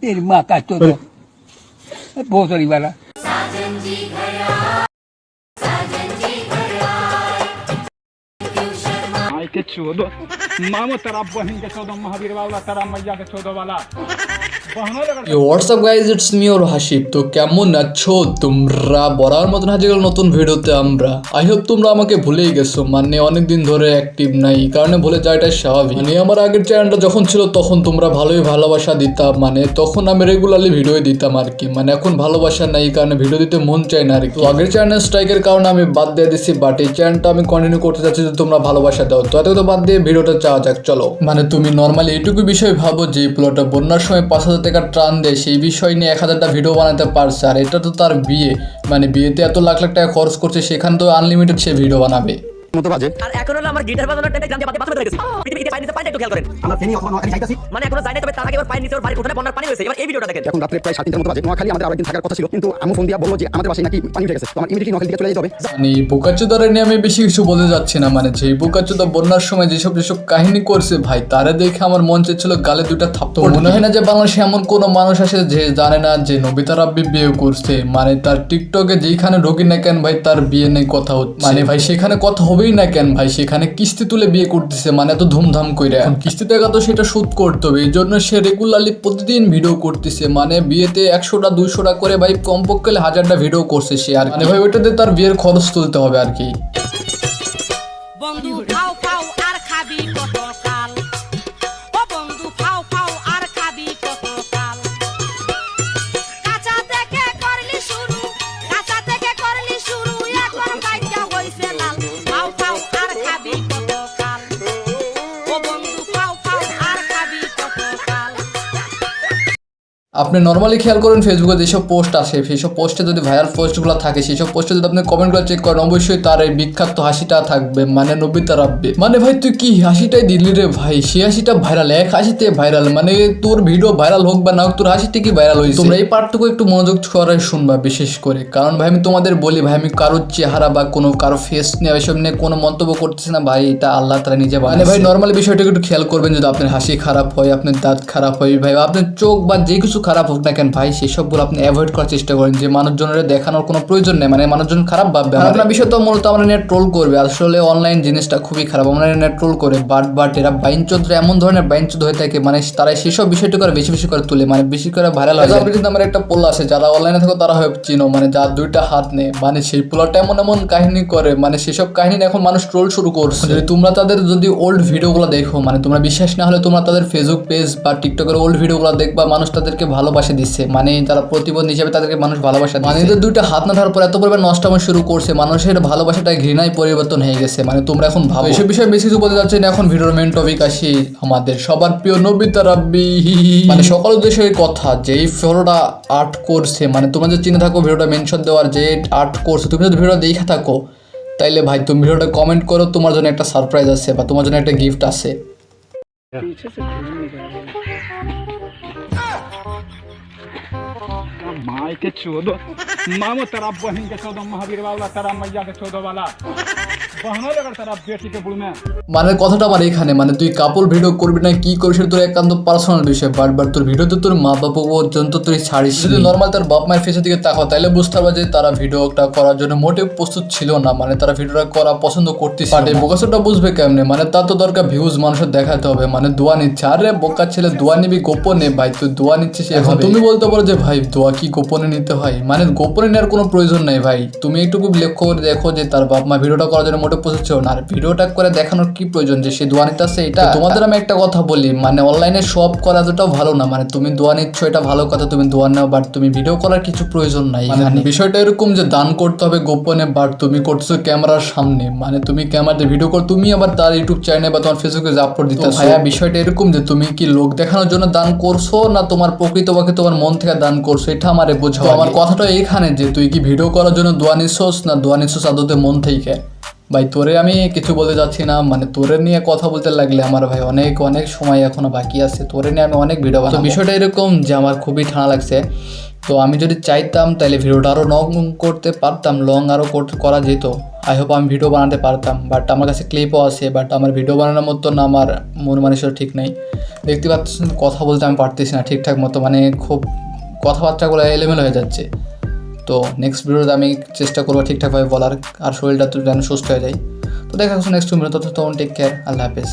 तेरी माँ का तो बहुत सारी वाला के 14 मामो तेरा बहन के 14 महावीर वाला तेरा मैया के 14 वाला হোয়াটসঅ্যাপ গাইজ, ইটস মি ওর হাসিব। তো কেমন আছো তোমরা? বরাবর মতন হাজির হলাম নতুন ভিডিওতে আমরা। আই হোপ তোমরা আমাকে ভুলেই গেছো, মানে অনেকদিন ধরে অ্যাক্টিভ নাই, কারণে ভুলে যাওয়াটা স্বাভাবিক। মানে আমার আগের চ্যানেলটা যখন ছিল তখন তোমরা ভালোই ভালোবাসা দিতাম, মানে তখন আমি রেগুলারলি ভিডিও দিতাম আর কি। মানে এখন ভালোবাসা নাই, কারণে ভিডিও দিতে মন চায় না আর কি। তো আগের চ্যানেল স্ট্রাইকের কারণে আমি বাদ দিয়ে দিচ্ছি, বাট এই চ্যানেলটা আমি কন্টিনিউ করতে চাচ্ছি যে তোমরা ভালোবাসা দাও। তো এত তো বাদ দিয়ে ভিডিওটা চাওয়া যাক, চলো। মানে তুমি নর্মালি এইটুকু বিষয় ভাবো যে প্লটটা বন্যার সময় 5,000 টাকা ট্রান দেয়, সেই বিষয় নিয়ে 1,000টা ভিডিও বানাতে পারছে। আর এটা তো তার বিয়ে, মানে বিয়েতে এত লাখ লাখ টাকা খরচ করছে, সেখানে তো আনলিমিটেড সে ভিডিও বানাবে। মতো বাজে আর এখন হলো আমার গিটার বাজানোর টাইমে গ্রামে বাথরুমে চলে গেছি। পৃথিবীতে পানি নিচে পানি একটু খেয়াল করেন। আমরা ফেনি অথবা নোয়াখালী যাইতাছি, মানে এখনো যাই না, তবে তার আগে এবার পানি নিচে বাড়ির উঠানে বন্যার পানি হয়েছে। এবার এই ভিডিওটা দেখেন। এখন রাতে প্রায় 3:30টার মতো বাজে। নোয়াখালী আমাদের আরেকদিন থাকার কথা ছিল, কিন্তু আম্মু ফোন দিয়া বলল যে আমাদের বাসায় নাকি পানি উঠে গেছে। তো আমার ইমিডিয়েটলি নোয়াখালী চলে যেতে হবে। মানে বোকাচোদারে নিয়ে আমি বেশি কিছু বলতে যাচ্ছি না, মানে যে বোকাচোদা বন্যার সময় যেসব কাহিনী করছে ভাই, তারা দেখে আমার মন চাচ্ছিল গালে দুইটা থাপ্পড়। মনে হয় না যে বাংলাদেশে এমন কোনো মানুষ আছে যে জানে না যে নবিতা রাব্বি বিয়ে করছে। মানে তার টিকটকে যেখানে ঢুকি না কেন ভাই, তার বিয়ে নেই কথা হচ্ছে। মানে ভাই সেখানে কথা হবেই না কেন ভাই, সেখানে কিস্তি তুলে বিয়ে করতেছে, মানে এত ধুমধাম করে। এখন কিস্তি টাকা তো সেটা শোধ করতে হবে, এই জন্য সে রেগুলারলি প্রতিদিন ভিডিও করতেছে। মানে বিয়েতে 100টা 200টা করে ভাই, কমপক্ষে 1000টা ভিডিও করছে সে আর। মানে ভাই ওইটাতে তার বিয়ের খরচ তুলতে হবে আর কি। বন্ধু খাও খাও আর খাবি কত কাল, ও বন্ধু খাও খাও আর খাবি কত কাল। কাঁচা থেকে করলি শুরু, কাঁচা থেকে করলি শুরু, এখন বাইকা হইছে লাল। খাও খাও আর খাবি কত কাল, ও বন্ধু খাও খাও আর খাবি কত কাল। আপনি নর্মালি খেয়াল করেন ফেসবুকে যেসব পোস্ট আসে, সেসব পোস্টে যদি ভাইরাল পোস্টগুলো থাকে, সেসব পোস্টে যদি আপনি কমেন্টগুলো চেক করেন, অবশ্যই তার এই বিখ্যাত হাসিটা থাকবে, মানে নবিতা রাব্বি। মানে ভাই তুই কি হাসিটাই দিলি রে ভাই, সে হাসিটা ভাইরাল, এক হাসিতে ভাইরাল। মানে তোর ভিডিও ভাইরাল হোক বা না হোক, তোর হাসিটা কি ভাইরাল হয়েছে। তোমরা এই পার্টটুকু একটু মনোযোগ সহকারে শুনবা বিশেষ করে, কারণ ভাই আমি তোমাদের বলি ভাই, আমি কারোর চেহারা বা কোনো কারো ফেস নিয়ে এসব নিয়ে কোনো মন্তব্য করতেছি না ভাই, এটা আল্লাহ তাআলা নিজে বানায়। মানে ভাই নর্মালি বিষয়টাকে একটু খেয়াল করবেন, যদি আপনার হাসি খারাপ হয়, আপনার দাঁত খারাপ হয় ভাই, আপনার চোখ বা যে কিছু খারাপ হোক না কেন ভাই, সেসবগুলো আপনি অ্যাভয়েড করার চেষ্টা করেন, যে মানুষজনের দেখানোর কোনো প্রয়োজন নেই। মানে মানুষজন খারাপ ভাববে, আপনার বিষয় তো মূলত আমরা নিয়ে ট্রোল করবে। আসলে অনলাইন জিনিসটা খুবই খারাপ, আমরা নিয়ে ট্রোল করে বাট এরা বাইনচোদরা এমন ধরনের বাইনচোদ হয়ে থাকে, মানে তারা সেসব বিষয়টা করে বেশি বেশি করে তুলে, মানে বেশি করে ভাইরাল হয়। কিন্তু আমার একটা পোল আছে, যারা অনলাইনে থাকো তারা হয় চিনো, মানে যার দুইটা হাত নেই, মানে সেই পোলাটা এমন এমন কাহিনী করে, মানে সেসব কাহিনী এখন মানুষ ট্রোল শুরু করছে। যদি তোমরা তাদের যদি ওল্ড ভিডিওগুলো দেখো, মানে তোমরা বিশ্বাস না হলে তোমরা তাদের ফেসবুক পেজ বা টিকটকের ওল্ড ভিডিওগুলো দেখবা, মানুষ তাদেরকে ভালোবাসে দিচ্ছে, মানে তারা প্রতিবন্ধী হিসেবে তাদেরকে মানুষ ভালোবাসা দিচ্ছে। মানে এদের দুইটা হাত না ধরার পর এত পরিমাণ নষ্টামি শুরু করছে, মানুষের ভালোবাসাটা ঘৃণায় পরিবর্তন হয়ে গেছে। মানে তোমরা এখন ভাবো, এসব বিষয়ে বেশি কিছু বলতে যাচ্ছে না। এখন ভিডিওর মেন টপিক আসি, আমাদের সবার প্রিয় নবিতা রাব্বি। মানে সকল উদ্দেশ্যে কথা, যে এই ফটোটা আর্ট করছে, মানে তোমরা যে চিনে থাকো ভিডিওটা মেনশন দেওয়ার, যে আর্ট করছে, তুমি যদি ভিডিওটা দেখে থাকো তাইলে ভাই তুমি ভিডিওটা কমেন্ট করো, তোমার জন্য একটা সারপ্রাইজ আছে বা তোমার জন্য একটা গিফট আছে। माई के 14 मामो तेरा बहन के 14 महावीर वाला तेरा मैया के 14 वाला बहनों लगा तेरा बेटी के बुढ़ में। মানে কথাটা আমার এখানে, মানে তুই কাপল ভিডিও করবি না কি করবি সেটা তোর একান্ত পার্সোনাল বিষয়, বাট তোর ভিডিওতে তোর মা বাবা পর্যন্ত তুই ছাড়িস। যদি নর্মাল তার বাপ মায়ের ফেসের দিকে তাকাও, তাইলে বুঝতে পারবে যে তারা ভিডিওটা করার জন্য মোটেও প্রস্তুত ছিল না, মানে তারা ভিডিওটা করা পছন্দ করতেছে। বাট এই বোকাসটা বুঝবে কেমনে, মানে তার তো দরকার ভিউজ মানুষের দেখাতে হবে, মানে দোয়া নিচ্ছে। আরে বোকা ছেলে, দোয়া নিবি গোপনে ভাই, তুই দোয়া নিচ্ছিস। এখন তুমি বলতে পারো যে ভাই দোয়া কি গোপনে নিতে হয়, মানে গোপনে নেওয়ার কোনো প্রয়োজন নাই ভাই। তুমি একটু লক্ষ্য করে দেখো যে তার বাপ মা ভিডিওটা করার জন্য মোটেও প্রস্তুত ছিল না, আর ভিডিওটা করে দেখানোর কি প্রয়োজন যে সে দোয়া নিতে আসছে। এটা তোমাদের আমি একটা কথা বলি, মানে অনলাইনে সব করা এতটাও ভালো না। মানে তুমি দোয়া নিচ্ছ এটা ভালো কথা, তুমি দোয়া নাও, বাট তুমি ভিডিও করার কিছু প্রয়োজন নাই। মানে বিষয়টা এরকম যে দান করতে হবে গোপনে, বাট তুমি করছো ক্যামেরার সামনে, মানে তুমি ক্যামেরাতে ভিডিও কর, তুমি আবার তার ইউটিউব চ্যানেলে বা তোমার ফেসবুকে আপলোড দিতে। ভাইয়া বিষয়টা এরকম যে তুমি কি লোক দেখানোর জন্য দান করছো না তোমার প্রকৃতপক্ষে তোমার মন থেকে দান করছো, এটা আমারে বোঝাও। আমার কথাটা এখানে যে তুই কি ভিডিও করার জন্য দোয়া নিচ্ছস না দোয়া নিচ্ছস আদতে মন থেকে। ভাই তোরে আমি কিছু বলতে যাচ্ছি না, মানে তোরে নিয়ে কথা বলতে লাগলে আমার ভাই অনেক অনেক সময় এখনো বাকি আছে, তোরে নিয়ে আমি অনেক ভিডিও বানাবো। বিষয়টা এরকম যে আমার খুবই ঠান্ডা লাগছে, তো আমি যদি চাইতাম তাহলে ভিডিওটা আরও লং করতে পারতাম, লং আরও করা যেত। আই হোপ আমি ভিডিও বানাতে পারতাম, বাট আমার কাছে ক্লিপও আছে, বাট আমার ভিডিও বানানোর মতন আমার মন মানসিকতা ঠিক নেই। দেখতে পাচ্ছেন কথা বলতে আমি পারতেছি না ঠিকঠাক মতো, মানে খুব কথাবার্তাগুলো এলোমেলো হয়ে যাচ্ছে। তো নেক্সট ভিডিওতে আমি চেষ্টা করবো ঠিকঠাকভাবে বলার, আর শরীরটা তো যেন সুস্থ হয়ে যায়। তো দেখা হচ্ছে নেক্সট ভিডিও, ততক্ষণ টেক কেয়ার, আল্লাহ হাফেজ।